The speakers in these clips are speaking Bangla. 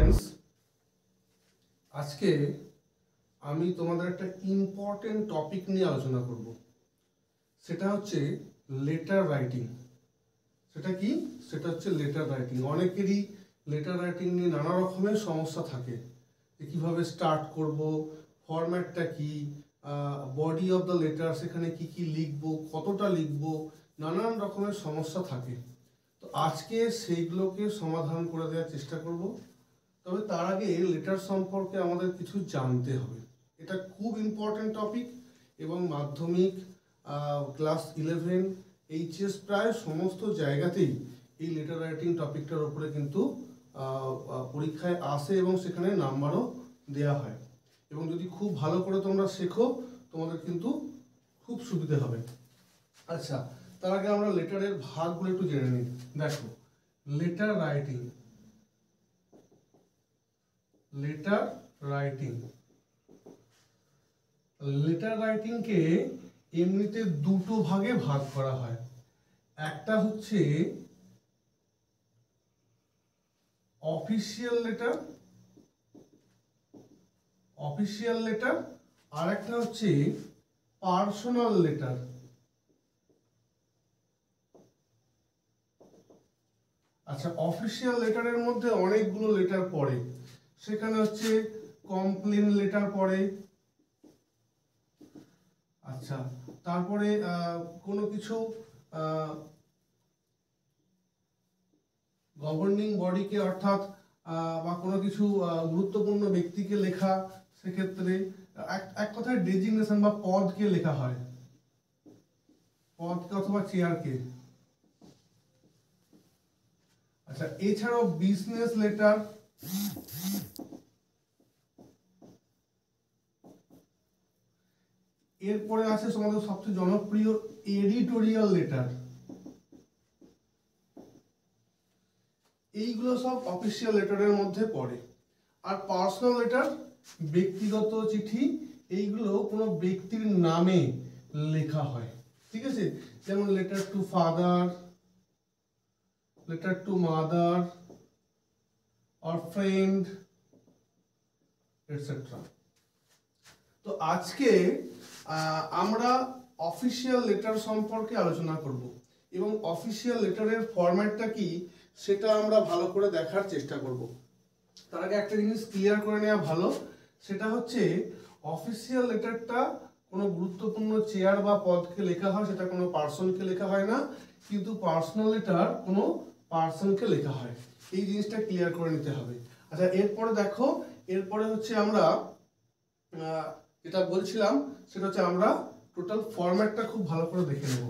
স্টুডেন্টস, আজকে আমি তোমাদের একটা ইম্পর্টেন্ট টপিক নিয়ে আলোচনা করব। সেটা হচ্ছে লেটার রাইটিং। সেটা কি? সেটা হচ্ছে লেটার রাইটিং। অনেকেরই লেটার রাইটিং নিয়ে নানা রকমের সমস্যা থাকে, যে কীভাবে স্টার্ট করব, ফরম্যাটটা কি, বডি অফ দ্য লেটার, সেখানে কি কি লিখবো, কতটা লিখবো, নানান রকমের সমস্যা থাকে। তো আজকে সেইগুলোকে সমাধান করে দেওয়ার চেষ্টা করব। তবে তার আগে লেটার সম্পর্কে আমাদের কিছু জানতে হবে। এটা খুব ইম্পর্টেন্ট টপিক এবং মাধ্যমিক, ক্লাস 11, এইচএস প্রায় সমস্ত জায়গাতেই এই লেটার রাইটিং টপিকটার উপরে কিন্তু পরীক্ষায় আসে এবং সেখানে নাম্বারও দেওয়া হয়। এবং যদি খুব ভালো করে তোমরা শেখো, তোমাদের কিন্তু খুব সুবিধে হবে। আচ্ছা, তার আগে আমরা লেটারের ভাগগুলো একটু জেনে নিই। দেখো, letter writing. Letter writing letter রাইটিংকে এমনিতে দুটো ভাগে ভাগ করা হয়। একটা হচ্ছে অফিসিয়াল লেটার, আর একটা হচ্ছে পার্সোনাল লেটার। আচ্ছা, অফিসিয়াল লেটারের মধ্যে অনেকগুলো লেটার পড়ে। সেখানে হচ্ছে কমপ্লেন লেটার পড়ে। আচ্ছা, তারপরে কোনো কিছু গভর্নিং বডিকে, অর্থাৎ বা কোনো কিছু গুরুত্বপূর্ণ ব্যক্তিকে লেখা, সেক্ষেত্রে এক কথায় ডেজিগনেশন বা পদকে লেখা হয়, পদকে অথবা চেয়ারকে। আচ্ছা, এছাড়াও বিজনেস লেটার, এরপরে আছে তোমাদের সবচেয়ে জনপ্রিয় এডিটোরিয়াল লেটার। এইগুলো সব অফিসিয়াল লেটারের মধ্যে পড়ে। আর পার্সোনাল লেটার, ব্যক্তিগত চিঠি, এইগুলো কোনো ব্যক্তির নামে লেখা হয়। ঠিক আছে? যেমন letter to father, letter to mother or friend, etcetera. তো আজকে আমরা অফিসিয়াল লেটার সম্পর্কে আলোচনা করব এবং অফিসিয়াল লেটারের ফরম্যাটটা কি সেটা আমরা ভালো করে দেখার চেষ্টা করব। তার আগে একটা জিনিস ক্লিয়ার করে নেওয়া ভালো, সেটা হচ্ছে অফিসিয়াল লেটারটা কোনো গুরুত্বপূর্ণ চেয়ার বা পদকে লেখা হয়, সেটা কোনো পার্সনকে লেখা হয় না। কিন্তু পার্সোনাল লেটার কোনো পার্সনকে লেখা হয়। এই জিনিসটা ক্লিয়ার করে নিতে হবে। আচ্ছা, এরপরে দেখো, এরপরে হচ্ছে আমরা যেটা বলছিলাম সেটা হচ্ছে আমরা টোটাল ফরম্যাটটা খুব ভালো করে দেখে নেব।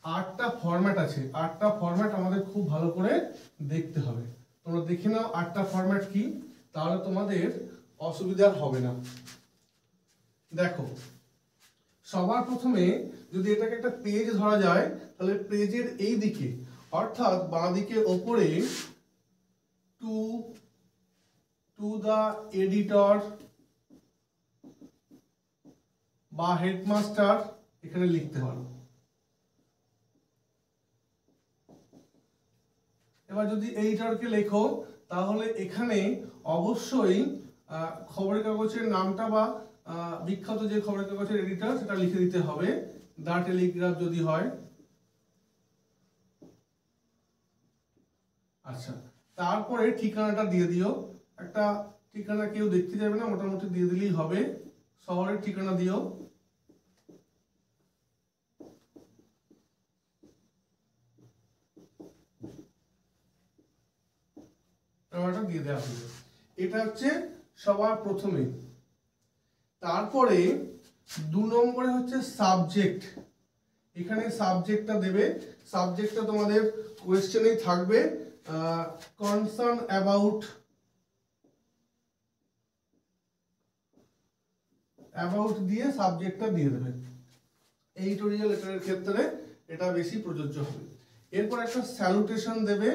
8টা ফরম্যাট আছে। 8টা ফরম্যাট আমাদের খুব ভালো করে দেখতে হবে। তোমরা দেখে নাও 8টা ফরম্যাট কি, তাহলে তোমাদের অসুবিধার হবে না। দেখো, সবার প্রথমে যদি এটাকে একটা পেজ ধরা যায়, তাহলে পেজের এই দিকে, অর্থাৎ বাঁ দিকে ওপরে টু দা এডিটর বা হেডমাস্টার এখানে লিখতে পারো। এবার যদি এডিটরকে লেখো, তাহলে এখানে অবশ্যই খবরের কাগজের নামটা বা বিখ্যাত যে খবরের কাগজের এডিটর সেটা লিখে দিতে হবে। দা টেলিগ্রাফ যদি হয়। আচ্ছা, তারপরে ঠিকানাটা দিয়ে দিও। একটা ঠিকানা কেউ দেখতে যাবে না, মোটামুটি দিয়ে দিলেই হবে। শহরের ঠিকানা দিও। দিয়ে দেওয়া হবে। এটা হচ্ছে সবার প্রথমে। তারপরে 2 নম্বরে হচ্ছে সাবজেক্ট। এখানে সাবজেক্টটা দেবে। সাবজেক্টটা তোমাদের কোয়েশ্চেনেই থাকবে, কনসার্ন অ্যাবাউট দিয়ে সাবজেক্টটা দিয়ে দেবে। এডিটোরিয়াল লেটারের ক্ষেত্রে এটা বেশি প্রযোজ্য হবে। এরপর একটা স্যালুটেশন দেবে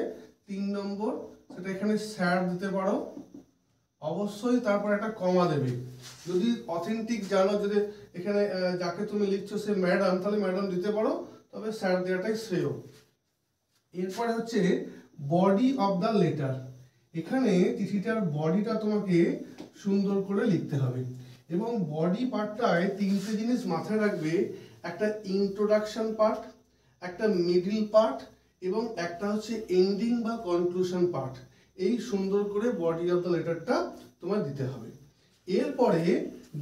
3 নম্বর, সেটা এখানে স্যার দিতে পারো অবশ্যই। তারপর একটা কমা দেবে। যদি অথেন্টিক জানো, যদি এখানে যাকে তুমি লিখছো সে ম্যাডাম, তাহলে ম্যাডাম দিতে পারো, তবে স্যার দেওয়াটাই শ্রেয়। এরপরে হচ্ছে বডি অফ দ্য লেটার। এখানে চিঠিটার বডিটা তোমাকে সুন্দর করে লিখতে হবে এবং বডি পার্টটায় তিনটে জিনিস মাথায় রাখবে, একটা ইন্ট্রোডাকশন পার্ট, একটা মিডল পার্ট এবং একটা হচ্ছে এন্ডিং বা কনক্লুশন পার্ট। এই সুন্দর করে বডি অফ দ্য লেটারটা তোমার দিতে হবে। এরপরে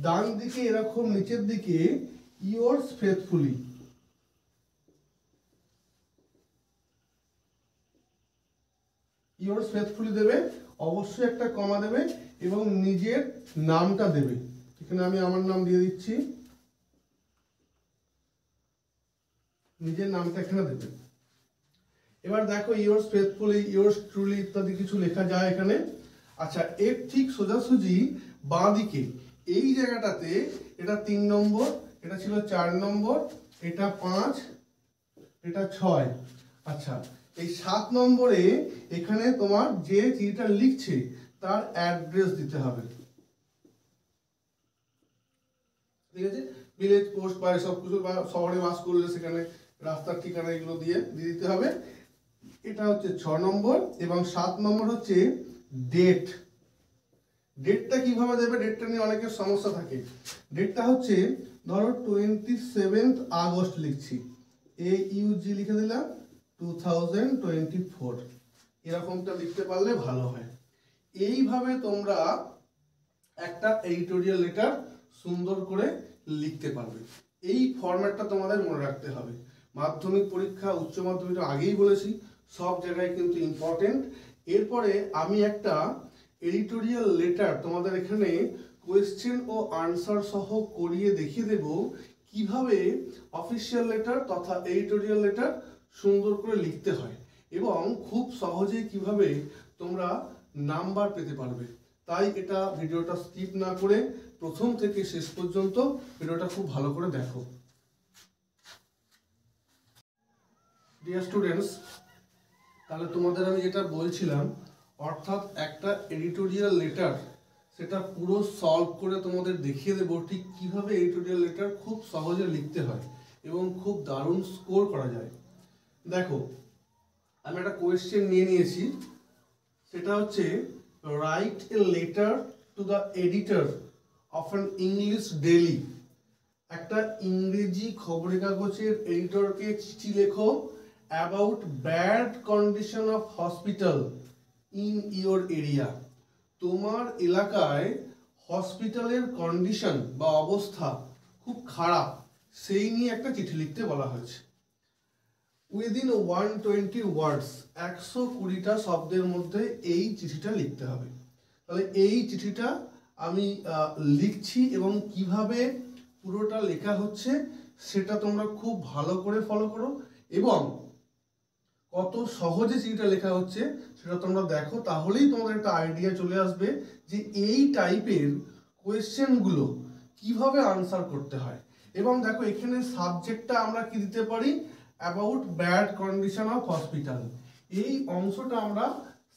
ডান দিকে এরকম নিচের দিকে ইয়োর্স ফেথফুলি, ইয়োর্স ফেথফুলি দেবে, অবশ্যই একটা কমা দেবে এবং নিজের নামটা দেবে। এখানে আমি আমার নাম দিয়ে দিচ্ছি, নিজের নামটা এখানে দেবে। এবার দেখো ইয়োর্স ফেথফুলি, ইয়োর্স ট্রুলি ইত্যাদি কিছু লেখা যায় এখানে। আচ্ছা, এর ঠিক সোজাসুজি বাঁ দিকে এই জায়গাটাতে এটা 3 নম্বর, এটা ছিল 4 নম্বর, এটা 5, এটা 6। আচ্ছা, এই 7 নম্বরে এখানে তোমার যে চিঠিটা লিখছে তার অ্যাড্রেস দিতে হবে। ঠিক আছে, ভিলেজ পোস্ট বা সব কিছু, বা শহরে বাস করলে সেখানে রাস্তার ঠিকানা এগুলো দিয়ে দিতে হবে। এটা হচ্ছে 6 নম্বর এবং 7 নম্বর হচ্ছে ডেট। ডেটটা কিভাবে দেবে, ডেটটা নিয়ে অনেকের সমস্যা থাকে। ডেটটা হচ্ছে ধরো 27 আগস্ট লিখছি, AUG লিখে দিলাম 2024, এরকমটা লিখতে পারলে ভালো হয়। এইভাবে তোমরা একটা এডিটোরিয়াল লেটার সুন্দর করে লিখতে পারবে। এই ফরম্যাটটা তোমাদের মনে রাখতে হবে। মাধ্যমিক পরীক্ষা, উচ্চ মাধ্যমিক আগেই বলেছি, সব জায়গায় কিন্তু ইম্পর্টেন্ট। এরপরে আমি একটা এডিটোরিয়াল লেটার তোমাদের এখানে কোয়েশ্চেন ও আনসার সহ করিয়ে দেখিয়ে দেব কিভাবে অফিসিয়াল লেটার তথা এডিটোরিয়াল লেটার সুন্দর করে লিখতে হয় এবং খুব সহজেই কিভাবে তোমরা নাম্বার পেতে পারবে। তাই এটা ভিডিওটা স্কিপ না করে প্রথম থেকে শেষ পর্যন্ত ভিডিওটা খুব ভালো করে দেখো। ডিয়ার স্টুডেন্টস, তাহলে তোমাদের আমি যেটা বলছিলাম, অর্থাৎ একটা এডিটোরিয়াল লেটার সেটা পুরো সলভ করে তোমাদের দেখিয়ে দেবো ঠিক কীভাবে এডিটোরিয়াল লেটার খুব সহজে লিখতে হয় এবং খুব দারুণ স্কোর করা যায়। দেখো, আমি একটা কোয়েশ্চেন নিয়ে নিয়েছি, সেটা হচ্ছে write a letter to the editor of an English daily. একটা ইংরেজি খবরের কাগজের এডিটরকে চিঠি লেখো about bad condition of hospital in your area. তোমার এলাকায় হসপিটালের কন্ডিশন বা অবস্থা খুব খারাপ, সেই নিয়ে একটা চিঠি লিখতে বলা হয়েছে। উইদিন 120 ওয়ার্ডস, 120টা শব্দের মধ্যে এই চিঠিটা লিখতে হবে। তাহলে এই চিঠিটা আমি লিখছি এবং কিভাবে পুরোটা লেখা হচ্ছে সেটা তোমরা খুব ভালো করে ফলো করো এবং কত সহজে চিঠিটা লেখা হচ্ছে সেটা তোমরা দেখো, তাহলেই তোমাদের একটা আইডিয়া চলে আসবে যে এই টাইপের কোয়েশ্চেনগুলো কিভাবে আনসার করতে হয়। এবং দেখো, এখানে সাবজেক্টটা আমরা কি দিতে পারি, about bad condition of hospital. এই অংশটা আমরা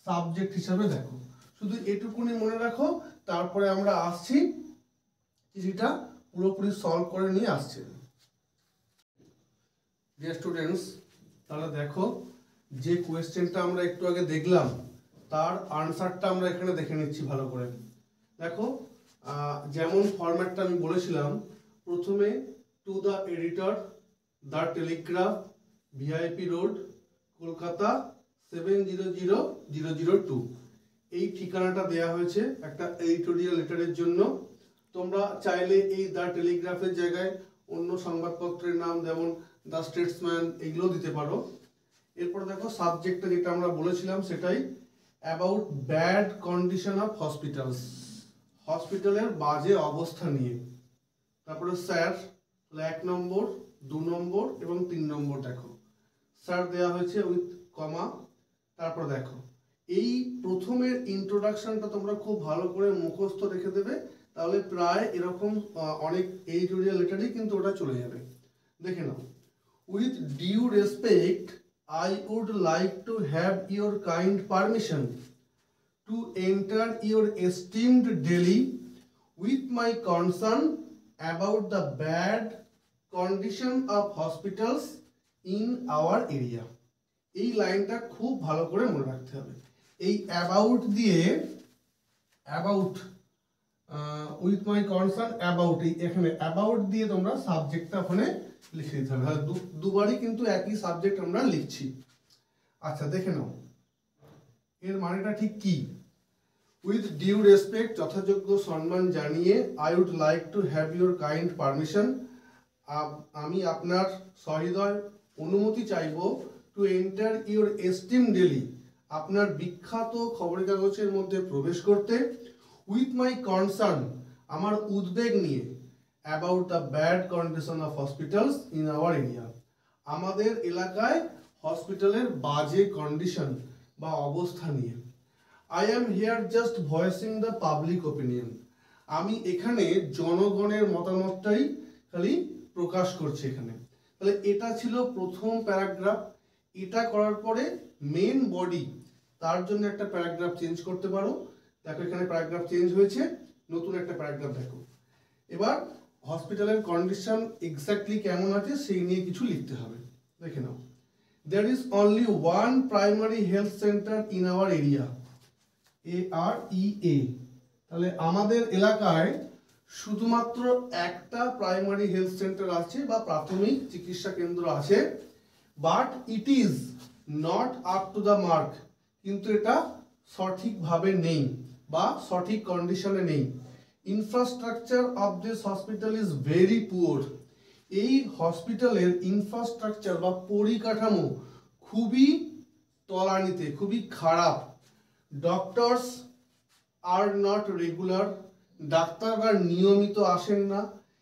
সাবজেক্ট হিসাবে দেখো, শুধু এটুকুনি মনে রাখো। তারপরে আমরা আসছি চিঠিটা পুরোপুরি সলভ করে নিয়ে আসছি। ডিয়ার স্টুডেন্টস, তাহলে দেখো, যে কোয়েশ্চেনটা আমরা একটু আগে দেখলাম তার আনসারটা আমরা এখানে দেখে নিচ্ছি ভালো করে। দেখো, যেমন ফরম্যাটটা আমি বলেছিলাম, প্রথমে to the editor, the Telegraph, VIP road, Kolkata 700002, এই ঠিকানাটা দেয়া হয়েছে একটা এডিটোরিয়াল লেটারের জন্য। তোমরা চাইলে এই দ্য টেলিগ্রাফের জায়গায় অন্য সংবাদপত্রের নাম যেমন দ্য স্টেটসম্যান এগুলো দিতে পারো। এরপর দেখো, সাবজেক্টটা যেটা আমরা বলেছিলাম সেটাই about bad condition of hospitals, হসপিটালের বাজে অবস্থা নিয়ে। তারপরে স্যার, 1 নম্বর, 2 নম্বর এবং 3 নম্বর দেখো স্যার দেওয়া হয়েছে উইথ কমা। তারপর দেখো, এই প্রথমের ইন্ট্রোডাকশনটা তোমরা খুব ভালো করে মুখস্থ রেখে দেবে, তাহলে প্রায় এরকম অনেক এডিটোরিয়াল লেটারই কিন্তু ওটা চলে যাবে। দেখে নাও, with due respect I would like to have your kind permission to enter your esteemed Delhi with my concern about the bad condition of hospitals in our area. এই লাইনটা খুব ভালো করে মনে রাখতে হবে। এই অ্যাবাউট দিয়ে about with my concern about, এই এখানে অ্যাবাউট দিয়ে তোমরা সাবজেক্টটা ওখানে লিখে দিতে হবে। তাহলে দুবারই কিন্তু একই সাবজেক্ট আমরা লিখছি। আচ্ছা দেখে নাও এর মানেটা ঠিক কি। উইথ ডিউ রেসপেক্ট, যথাযোগ্য সম্মান জানিয়ে, I would like to have your kind permission, আমি আপনার সহৃদয় অনুমতি চাইব, to enter your esteem daily, আপনার বিখ্যাত খবরের কাগজের মধ্যে প্রবেশ করতে, উইথ মাই কনসার্ন, আমার উদ্বেগ নিয়ে, about the bad condition of hospitals in our area, আমাদের এলাকায় হসপিটালের বাজে কন্ডিশন বা অবস্থা নিয়ে। I am here just voicing the public opinion, আমি এখানে জনগণের মতামতটাই খালি প্রকাশ করছি এখানে। তাহলে এটা ছিল প্রথম প্যারাগ্রাফ। এটা করার পরে মেন বডি, তার জন্য একটা প্যারাগ্রাফ চেঞ্জ করতে পারো। দেখো এখানে প্যারাগ্রাফ চেঞ্জ হয়েছে, নতুন একটা প্যারাগ্রাফ দেখো। এবার হসপিটালের কন্ডিশন এক্স্যাক্টলি কেমন আছে সেই নিয়ে কিছু লিখতে হবে। দেখে নাও, there is only one primary health center in our area, AREA, তাহলে আমাদের এলাকায় শুধুমাত্র একটা প্রাইমারি হেলথ সেন্টার আছে বা প্রাথমিক চিকিৎসা কেন্দ্র আছে, but it is not up to the mark, কিন্তু এটা সঠিকভাবে নেই বা সঠিক কন্ডিশনে নেই। Infrastructure of this hospital is very poor, এই হসপিটালের ইনফ্রাস্ট্রাকচার বা পরিকাঠামো খুবই তলানিতে, খুবই খারাপ। ডক্টরস আর নট রেগুলার, ডাক্তাররা নিয়মিত আসেন না।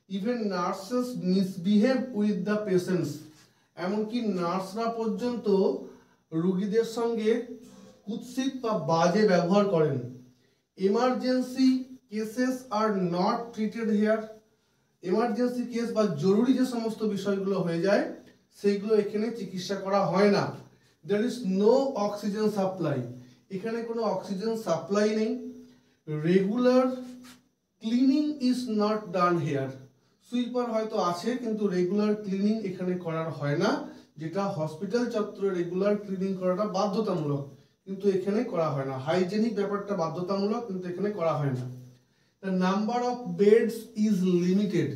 Even nurses misbehave with the patients, এমনকি নার্সরা পর্যন্ত রুগীদের সঙ্গে কুৎসিত বা বাজে ব্যবহার করেন। Emergency cases are not treated here, emergency case বা জরুরি যে সমস্ত বিষয়গুলো হয়ে যায় সেইগুলো এখানে চিকিৎসা করা হয় না। There is no oxygen supply, এখানে কোনো অক্সিজেন সাপ্লাই নেই। Regular cleaning is not done here, sweeper হয়তো আছে কিন্তু রেগুলার ক্লিনিং এখানে করার হয় না, যেটা হসপিটাল চত্বরে রেগুলার ক্লিনিং করাটা বাধ্যতামূলক কিন্তু এখানে করা হয় না। হাইজেনিক ব্যাপারটা বাধ্যতামূলক কিন্তু এখানে করা হয় না। The number of beds is limited,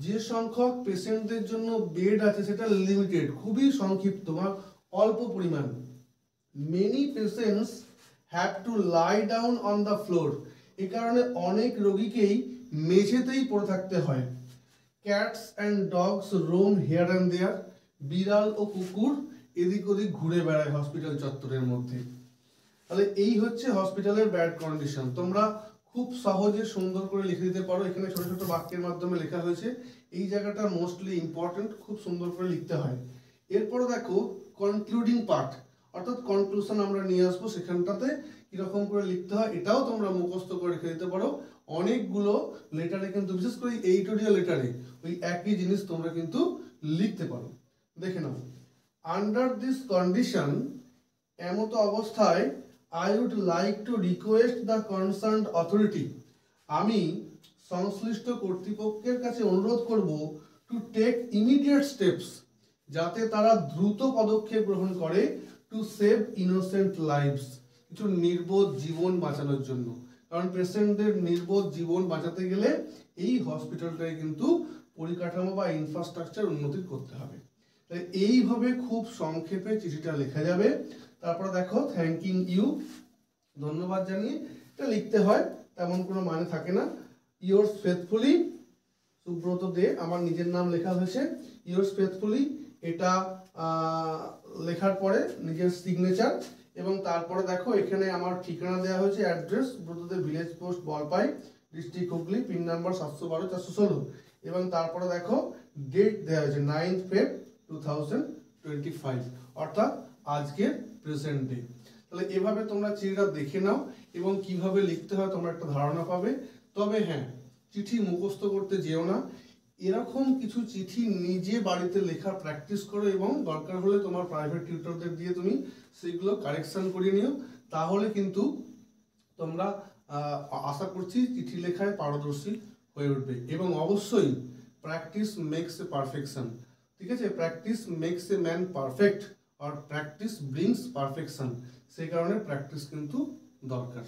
যে সংখ্যক পেশেন্টদের জন্য বেড আছে সেটা লিমিটেড, খুবই সংক্ষিপ্ত বা অল্প পরিমাণ। Many patients have to lie down on the floor, এ কারণে অনেক রোগীকেই মেঝেতেই পড়ে থাকতে হয়। Cats and dogs roam here and there, বিড়াল ও কুকুর এদিক ওদিক ঘুরে বেড়ায় হসপিটাল চত্বরের মধ্যে। তাহলে এই হচ্ছে হসপিটালের ব্যাড কন্ডিশন। তোমরা খুব সহজে সুন্দর করে লিখে দিতে পারো, এখানে ছোট ছোট বাক্যের মাধ্যমে লেখা হয়েছে। এই জায়গাটা মোস্টলি ইম্পর্টেন্ট, খুব সুন্দর করে লিখতে হয়। এরপরে দেখো কনক্লুডিং পার্ট, অর্থাৎ কনক্লুশন আমরা নিয়ে আসবো, সেখানটাতে কিরকম করে লিখতে হয় এটাও তোমরা মুখস্থ করে রেখে দিতে পারো। অনেকগুলো লেটারে কিন্তু, বিশেষ করে এইটোরিয়াল লেটারে ওই একই জিনিস তোমরা কিন্তু লিখতে পারো। দেখে নাও, আন্ডার দিস কন্ডিশন, এমতো অবস্থায়, I would like to request the concerned authority, আমি সংশ্লিষ্ট কর্তৃপক্ষের কাছে অনুরোধ করব, টু টেক ইমিডিয়েট স্টেপস, যাতে তারা দ্রুত পদক্ষেপ গ্রহণ করে, টু সেভ ইনোসেন্ট লাইভস, কিছু নির্বোধ জীবন বাঁচানোর জন্য। কারণ পেশেন্টদের নির্বোধ জীবন বাঁচাতে গেলে এই হসপিটালটাকে কিন্তু পরিকাঠামো বা ইনফ্রাস্ট্রাকচার উন্নতি করতে হবে। তাই এইভাবে খুব সংক্ষেপে চিঠিটা লেখা যাবে। তারপরে দেখো থ্যাঙ্কিং ইউ, ধন্যবাদ জানিয়ে এটা লিখতে হয়, তেমন কোনো মানে থাকে না। ইয়োর্স ফেথফুলি সুব্রত দে, আমার নিজের নাম লেখা হয়েছে। ইয়োর্স ফেথফুলি, এটা লেখার পরে নিজের সিগনেচার, এবং তারপরে দেখো এখানে আমার ঠিকানা দেওয়া হয়েছে, অ্যাড্রেস ব্রতদে village post Balpai, district Hooghly, pin number 712-416, এবং তারপরে দেখো ডেট দেওয়া হয়েছে 9 Feb 2025, অর্থাৎ আজকের প্রেজেন্ট ডে। তাহলে এভাবে তোমরা চিঠিটা দেখে নাও এবং কিভাবে লিখতে হয় তোমরা একটা ধারণা পাবে। তবে হ্যাঁ, চিঠি মুখস্থ করতে যেও না, এরকম কিছু চিঠি নিজে বাড়িতে লেখার প্র্যাকটিস করো এবং দরকার হলে তোমার প্রাইভেট টিউটরদের দিয়ে তুমি সেগুলো কারেকশন করিয়ে নিও। তাহলে কিন্তু তোমরা আশা করছি চিঠি লেখায় পারদর্শী হয়ে উঠবে। এবং অবশ্যই প্র্যাকটিস মেক্স এ পারফেকশন, ঠিক আছে? Practice makes a man perfect আর প্র্যাকটিস ব্রিংস পারফেকশন। সেই কারণে প্র্যাকটিস কিন্তু দরকার।